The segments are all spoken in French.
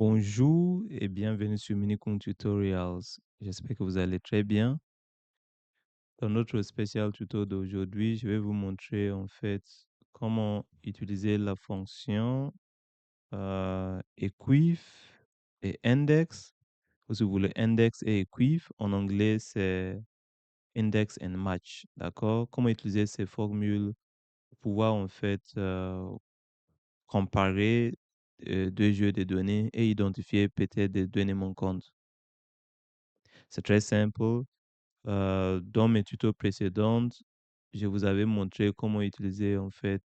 Bonjour et bienvenue sur Minicom Tutorials. J'espère que vous allez très bien. Dans notre spécial tuto d'aujourd'hui, je vais vous montrer en fait comment utiliser la fonction equif et index. Ou si vous voulez index et equif, en anglais c'est index and match. D'accord? Comment utiliser ces formules pour pouvoir en fait comparer deux jeux de données et identifier peut-être des données manquantes. C'est très simple. Dans mes tutos précédents, je vous avais montré comment utiliser en fait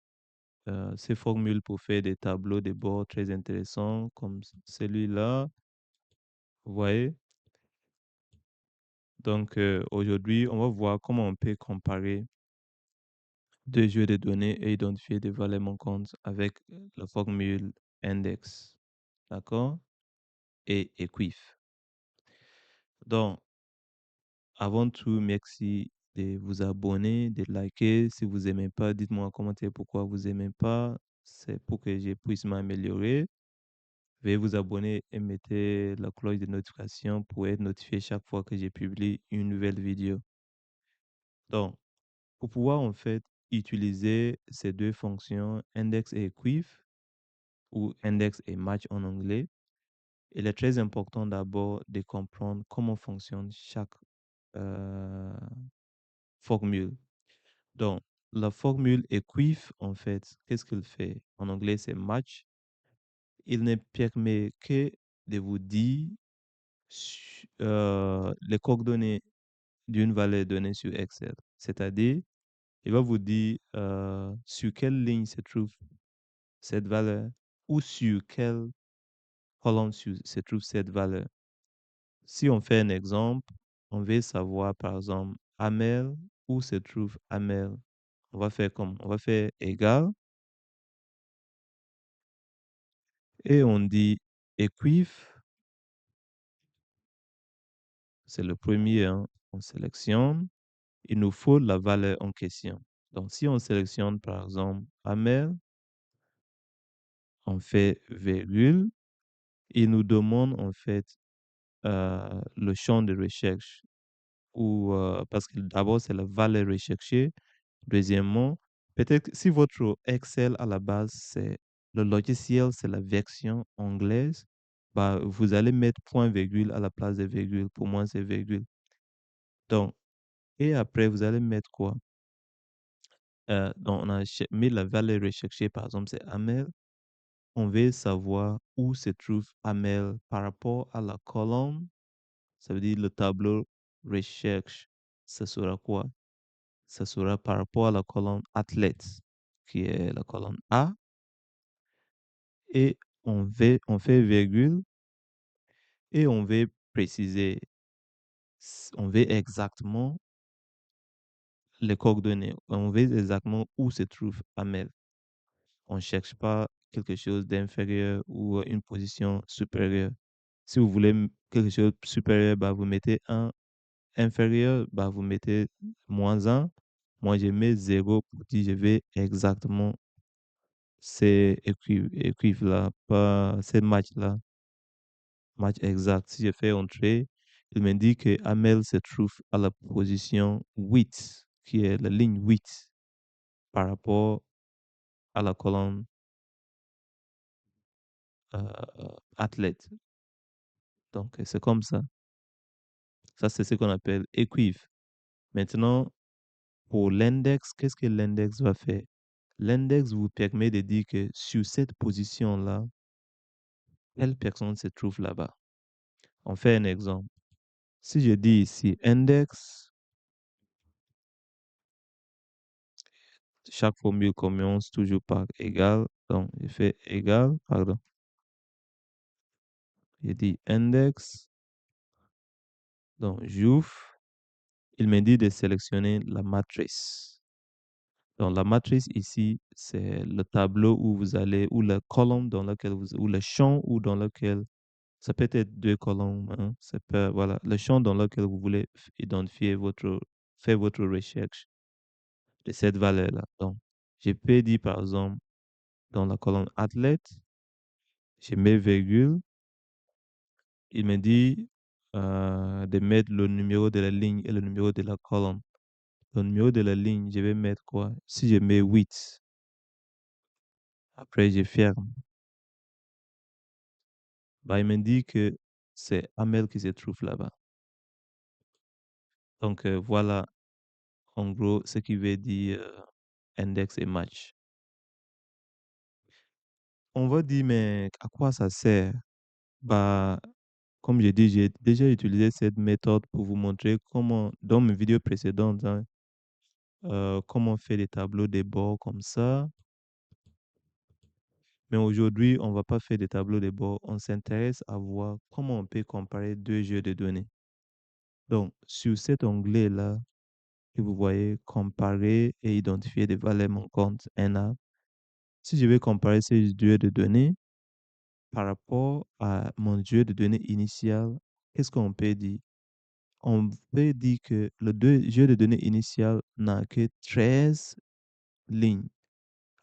ces formules pour faire des tableaux de bord très intéressants comme celui-là. Vous voyez? Donc aujourd'hui, on va voir comment on peut comparer deux jeux de données et identifier des valeurs manquantes avec la formule index. D'accord? Et equif. Donc, avant tout, merci de vous abonner, de liker. Si vous aimez pas, dites-moi en commentaire pourquoi vous aimez pas. C'est pour que je puisse m'améliorer. Veuillez vous abonner et mettez la cloche de notification pour être notifié chaque fois que je publie une nouvelle vidéo. Donc, pour pouvoir en fait utiliser ces deux fonctions, index et equif, ou index et match en anglais, il est très important d'abord de comprendre comment fonctionne chaque euh, formule. Donc, la formule equif, en fait, qu'est-ce qu'il fait? En anglais, c'est match. Il ne permet que de vous dire les coordonnées d'une valeur donnée sur Excel. C'est-à-dire, il va vous dire sur quelle ligne se trouve cette valeur ou sur quelle colonne se trouve cette valeur. Si on fait un exemple, on veut savoir, par exemple, Amel, où se trouve Amel. On va faire comme? On va faire égal. Et on dit equif, c'est le premier, hein, on sélectionne. Il nous faut la valeur en question. Donc, si on sélectionne par exemple Amel, on fait virgule, il nous demande en fait le champ de recherche. Ou, parce que d'abord, c'est la valeur recherchée. Deuxièmement, peut-être que si votre Excel à la base, c'est le logiciel, c'est la version anglaise, bah, vous allez mettre point virgule à la place de virgule. Pour moi, c'est virgule. Donc, et après, vous allez mettre quoi? Donc, on a mis la valeur recherchée, par exemple, c'est Amel. On veut savoir où se trouve Amel par rapport à la colonne. Ça veut dire le tableau recherche. Ce sera quoi? Ce sera par rapport à la colonne athlète, qui est la colonne A. Et on fait virgule et on veut préciser, on veut exactement les coordonnées. On veut exactement où se trouve Amel. On ne cherche pas quelque chose d'inférieur ou une position supérieure. Si vous voulez quelque chose de supérieur, bah, vous mettez un. Inférieur, bah, vous mettez -1. Moi, je mets 0 pour dire je vais exactement ces équives-là, pas ces matchs-là, match exact. Si je fais entrer, il me dit que Amel se trouve à la position 8, qui est la ligne 8 par rapport à la colonne athlète. Donc, c'est comme ça. Ça, c'est ce qu'on appelle equiv. Maintenant, pour l'index, qu'est-ce que l'index va faire? L'index vous permet de dire que sur cette position-là, telle personne se trouve là-bas. On fait un exemple. Si je dis ici index, chaque formule commence toujours par égal. Donc, je fais égal, pardon. Je dis index. Donc, j'ouvre. Il me dit de sélectionner la matrice. Donc, la matrice ici, c'est le tableau où vous allez, ou la colonne dans laquelle vous, ou le champ ou dans lequel, ça peut être deux colonnes, hein, ça peut, voilà, le champ dans lequel vous voulez identifier faire votre recherche de cette valeur-là. Donc, je peux dire, par exemple, dans la colonne athlète, je mets virgule Il me dit de mettre le numéro de la ligne et le numéro de la colonne. Le numéro de la ligne, je vais mettre quoi? Si je mets 8, après je ferme. Bah, il me dit que c'est Amel qui se trouve là-bas. Donc voilà en gros ce qui veut dire index et match. On va dire, mais à quoi ça sert? Bah, comme j'ai dit, j'ai déjà utilisé cette méthode pour vous montrer comment, dans mes vidéos précédentes, hein, comment faire des tableaux de bord comme ça. Mais aujourd'hui, on va pas faire des tableaux de bord. On s'intéresse à voir comment on peut comparer deux jeux de données. Donc, sur cet onglet-là, que vous voyez, comparer et identifier des valeurs manquantes, NA. Si je vais comparer ces jeux de données par rapport à mon jeu de données initial, qu'est-ce qu'on peut dire? On peut dire que le jeu de données initial n'a que 13 lignes,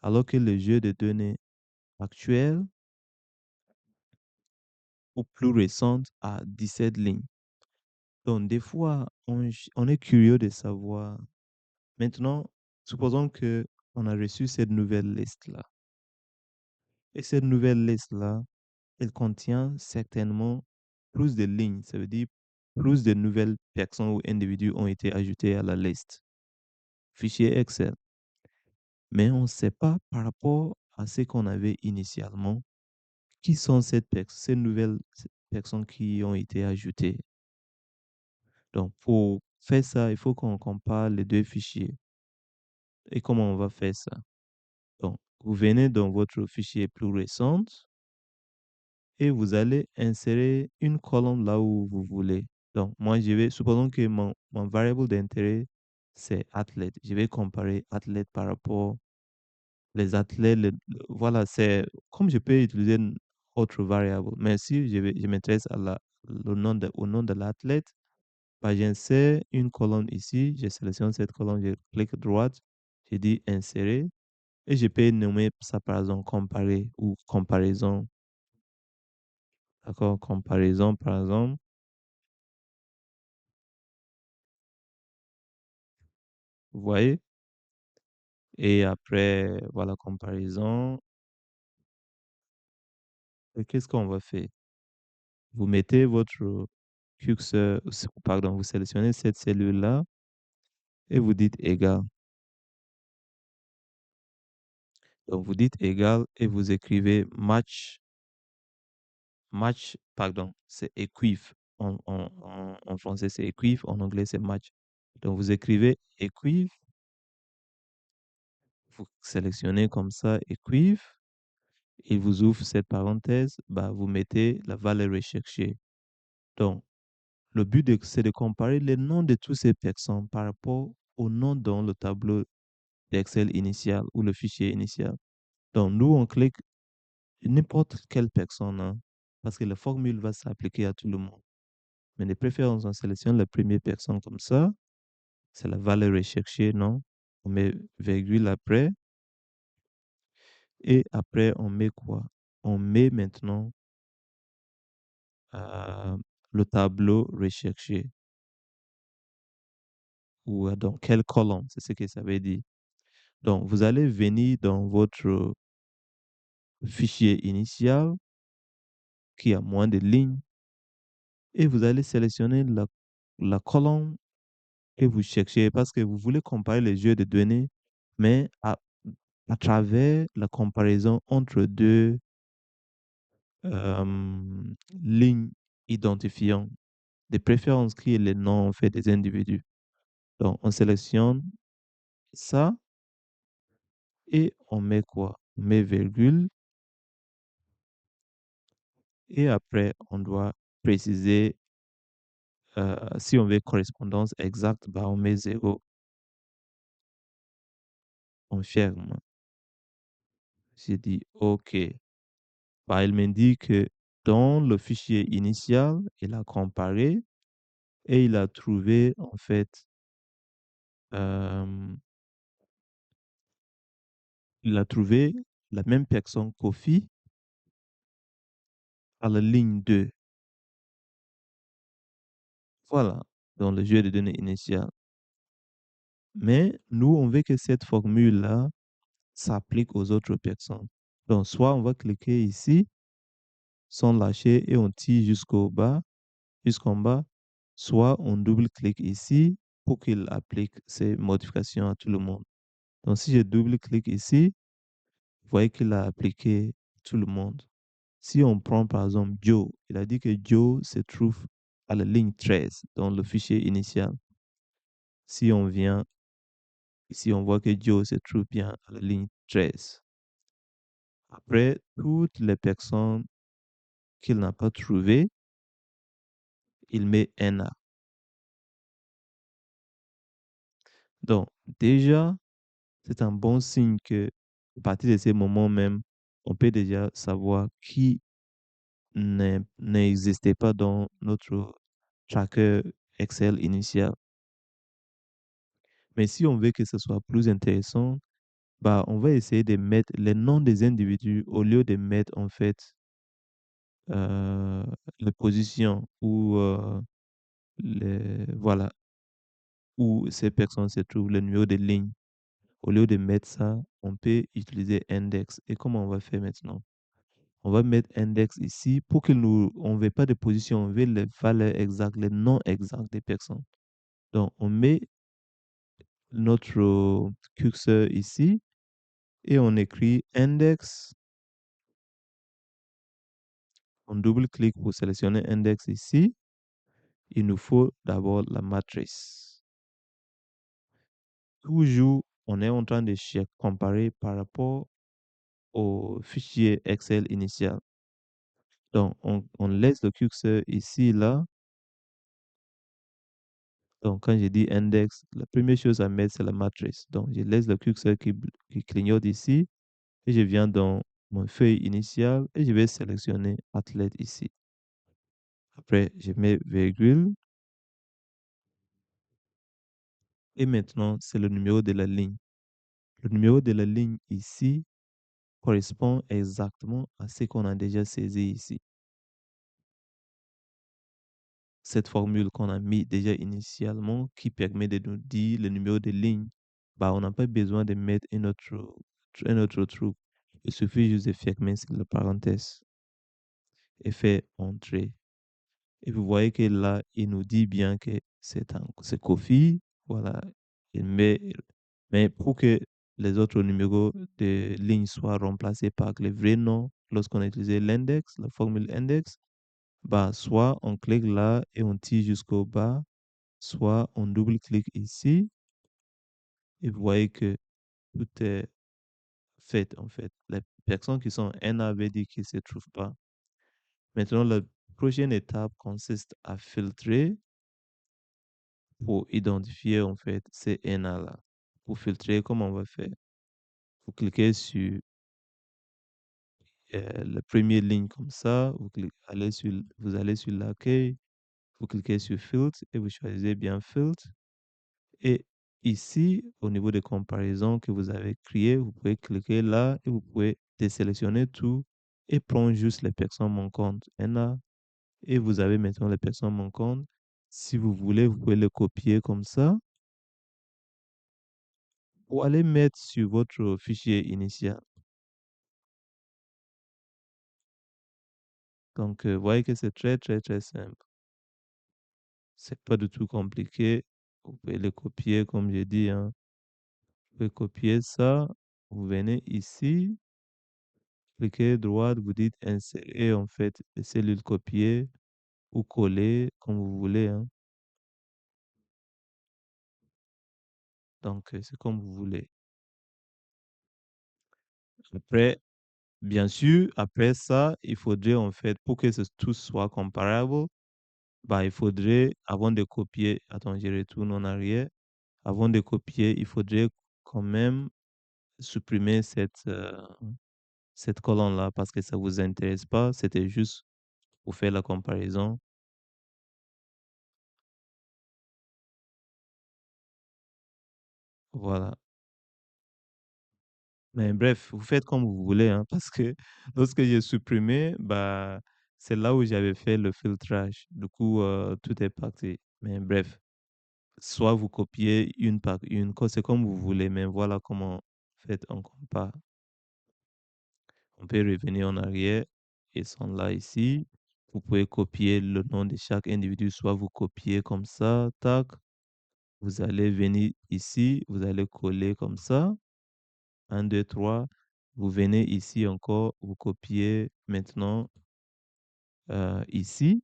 alors que le jeu de données actuel ou plus récent a 17 lignes. Donc, des fois, on est curieux de savoir. Maintenant, supposons que on a reçu cette nouvelle liste-là. Et cette nouvelle liste-là, elle contient certainement plus de lignes. Ça veut dire plus de nouvelles personnes ou individus ont été ajoutés à la liste. Fichier Excel. Mais on ne sait pas par rapport à ce qu'on avait initialement, qui sont ces nouvelles personnes qui ont été ajoutées. Donc, pour faire ça, il faut qu'on compare les deux fichiers. Et comment on va faire ça? Donc, vous venez dans votre fichier plus récent et vous allez insérer une colonne là où vous voulez. Donc, moi, supposons que mon variable d'intérêt, c'est athlète. Je vais comparer athlète par rapport les athlètes. Voilà, c'est comme je peux utiliser une autre variable. Mais si je m'intéresse au nom de l'athlète, bah, j'insère une colonne ici. Je sélectionne cette colonne, je clique droite, je dis insérer et je peux nommer ça par exemple comparer ou comparaison. D'accord, comparaison par exemple. Vous voyez? Et après, voilà, comparaison. Et qu'est-ce qu'on va faire? Vous mettez votre curseur, pardon, vous sélectionnez cette cellule-là et vous dites égal. Donc, vous dites égal et vous écrivez pardon, c'est equiv. En français, c'est equiv, en anglais, c'est match. Donc, vous écrivez equiv, vous sélectionnez comme ça equiv, il vous ouvre cette parenthèse, bah, vous mettez la valeur recherchée. Donc, le but, c'est de comparer les noms de toutes ces personnes par rapport au nom dans le tableau d'Excel initial ou le fichier initial. Donc, nous, on clique n'importe quelle personne, hein, parce que la formule va s'appliquer à tout le monde. Mais de préférence, on sélectionne la première personne comme ça. C'est la valeur recherchée, non? On met virgule après. Et après, on met quoi? On met maintenant euh, le tableau recherché. Ou dans quelle colonne, c'est ce que ça veut dire. Donc, vous allez venir dans votre fichier initial qui a moins de lignes et vous allez sélectionner la colonne que vous cherchez parce que vous voulez comparer les jeux de données, mais à travers la comparaison entre deux lignes identifiantes, de préférence qui est le nom en fait, des individus. Donc, on sélectionne ça et on met quoi? On met virgule et après, on doit préciser si on veut correspondance exacte, bah, on met 0. On ferme. J'ai dit OK. Bah, il m'indique que dans le fichier initial, il a comparé et il a trouvé en fait, euh, il a trouvé la même personne Kofi à la ligne 2. Voilà, dans le jeu de données initial. Mais nous, on veut que cette formule-là s'applique aux autres personnes. Donc, soit on va cliquer ici, sans lâcher, et on tire jusqu'en bas, soit on double-clique ici pour qu'il applique ces modifications à tout le monde. Donc, si je double-clique ici, vous voyez qu'il a appliqué tout le monde. Si on prend par exemple Joe, il a dit que Joe se trouve à la ligne 13 dans le fichier initial. Si on vient ici, on voit que Joe se trouve bien à la ligne 13. Après, toutes les personnes qu'il n'a pas trouvées, il met NA. Donc, déjà, c'est un bon signe que, à partir de ces moments même, on peut déjà savoir qui n'existait pas dans notre tracker Excel initial. Mais si on veut que ce soit plus intéressant, bah, on va essayer de mettre les noms des individus au lieu de mettre en fait euh, les positions ou voilà, où ces personnes se trouvent, le numéro de ligne. Au lieu de mettre ça, on peut utiliser index. Et comment on va faire maintenant? On va mettre index ici pour que nous, on ne veut pas de position, on veut les valeurs exactes, les noms exacts des personnes. Donc, on met notre curseur ici et on écrit index. On double-clique pour sélectionner index ici. Il nous faut d'abord la matrice. Toujours, on est en train de comparer par rapport au fichier Excel initial. Donc, on laisse le curseur ici, là. Donc, quand je dis index, la première chose à mettre, c'est la matrice. Donc, je laisse le curseur qui clignote ici et je viens dans mon feuille initiale et je vais sélectionner athlète ici. Après, je mets virgule et maintenant, c'est le numéro de la ligne. Le numéro de la ligne ici correspond exactement à ce qu'on a déjà saisi ici. Cette formule qu'on a mis déjà initialement qui permet de nous dire le numéro de ligne, bah, on n'a pas besoin de mettre un autre truc. Il suffit juste de fermer la parenthèse et faire entrer. Et vous voyez que là, il nous dit bien que c'est Kofi. Voilà. Mais pour que les autres numéros de ligne soient remplacés par les vrais noms, lorsqu'on a utilisé l'index, la formule index, bah, soit on clique là et on tire jusqu'au bas, soit on double-clique ici et vous voyez que tout est fait en fait. Les personnes qui sont NAVD qui ne se trouvent pas. Maintenant, la prochaine étape consiste à filtrer pour identifier en fait ces NA-là. Pour filtrer, comment on va faire? Vous cliquez sur la première ligne comme ça, vous allez sur l'accueil, vous cliquez sur Filtre et vous choisissez bien Filtre. Et ici, au niveau de comparaison que vous avez créé, vous pouvez cliquer là et vous pouvez désélectionner tout et prendre juste les personnes manquantes. NA, et vous avez maintenant les personnes manquantes. Si vous voulez, vous pouvez le copier comme ça ou aller mettre sur votre fichier initial. Donc, vous voyez que c'est très, très, très simple. C'est pas du tout compliqué. Vous pouvez le copier, comme j'ai dit, hein. Vous pouvez copier ça. Vous venez ici, cliquez droite, vous dites insérer en fait les cellules copiées ou coller comme vous voulez, hein. Donc, c'est comme vous voulez. Après, bien sûr, après ça, il faudrait en fait, pour que tout soit comparable, bah, il faudrait, avant de copier, attends, je retourne en arrière. Avant de copier, il faudrait quand même supprimer cette colonne-là parce que ça ne vous intéresse pas. C'était juste pour faire la comparaison. Voilà. Mais bref, vous faites comme vous voulez, hein, parce que lorsque j'ai supprimé, bah, c'est là où j'avais fait le filtrage. Du coup, tout est parti. Mais bref, soit vous copiez une par une, c'est comme vous voulez, mais voilà comment en fait on compare. On peut revenir en arrière et sont là ici. Vous pouvez copier le nom de chaque individu, soit vous copiez comme ça, tac. Vous allez venir ici, vous allez coller comme ça. 1, 2, 3. Vous venez ici encore, vous copiez maintenant ici.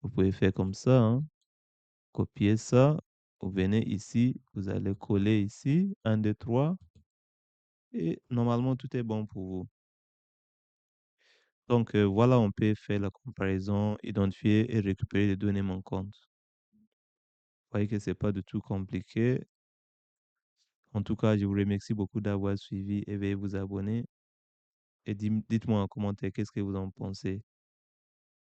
Vous pouvez faire comme ça, hein. Copier ça. Vous venez ici, vous allez coller ici. 1, 2, 3. Et normalement, tout est bon pour vous. Donc, voilà, on peut faire la comparaison, identifier et récupérer les données manquantes. Vous voyez que c'est pas du tout compliqué. En tout cas, je vous remercie beaucoup d'avoir suivi et veuillez vous abonner. Et dites-moi en commentaire qu'est-ce que vous en pensez.